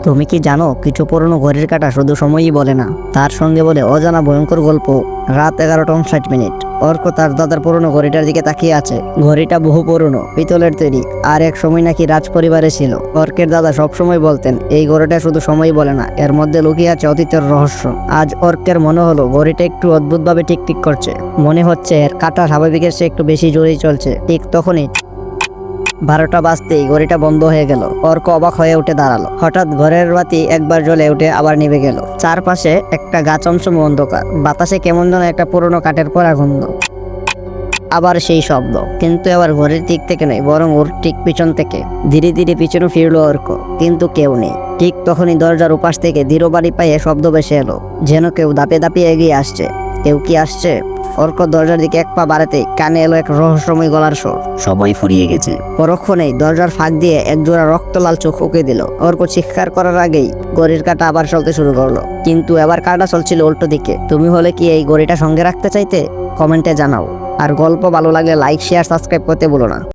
তুমি কি জানো কিছু পুরনো ঘড়ির কাঁটা শুধু সময়ই বলে না, তার সঙ্গে বলে অজানা ভয়ঙ্কর গল্প। রাত 11:59। অর্ক তার দাদার পুরনো ঘড়িটার দিকে তাকিয়ে আছে। ঘড়িটা বহু পুরনো, পিতলের তৈরি, আর এক সময় নাকি রাজ পরিবারে ছিল। অর্কের দাদা সবসময় বলতেন এই ঘড়িটা শুধু সময়ই বলে না, এর মধ্যে লুকিয়ে আছে অতীতের রহস্য। আজ অর্কের মনে হলো ঘড়িটা একটু অদ্ভুতভাবে টিকটিক করছে। মনে হচ্ছে এর কাঁটা স্বাভাবিকের চেয়ে একটু বেশি জোরেই চলছে। ঠিক তখনই 12টা বাজতেই ঘড়িটা বন্ধ হয়ে গেল। অর্ক অবাক হয়ে উঠে দাঁড়ালো। হঠাৎ ঘরের বাতি একবার জ্বলে উঠে আবার নিভে গেল। চারপাশে একটা গা চমচমে অন্ধকার, বাতাসে কেমন যেন একটা পুরনো কাঠের পরা গন্ধ। আবার সেই শব্দ, কিন্তু এবার ঘরের দিক থেকে নয়, বরং ওর ঠিক পিছন থেকে। ধীরে ধীরে পিছনে ফিরলো অর্ক, কিন্তু কেউ নেই। ঠিক তখনই দরজার উপাস থেকে ধীর বাড়ি পায়ে শব্দ ভেসে এলো, যেন কেউ দাপে দাপিয়ে এগিয়ে আসছে। কেউ কি আসছে? অর্ক দরজার দিকে এক পা বাড়াতেই কানে এলো এক রহস্যময় গলার স্বর। সবাই ফুরিয়ে গেছে। পরক্ষণেই দরজার ফাঁক দিয়ে এক জোড়া রক্তলাল চোখ উঁকে দিল। অর্ক চিৎকার করার আগেই ঘড়ির কাঁটা আবার চলতে শুরু করলো, কিন্তু এবার কাঁটা চলছিল উল্টো দিকে। তুমি হলে কি এই ঘড়িটা সঙ্গে রাখতে চাইতে? কমেন্টে জানাও। আর গল্প ভালো লাগলে লাইক, শেয়ার, সাবস্ক্রাইব করতে ভুলো না।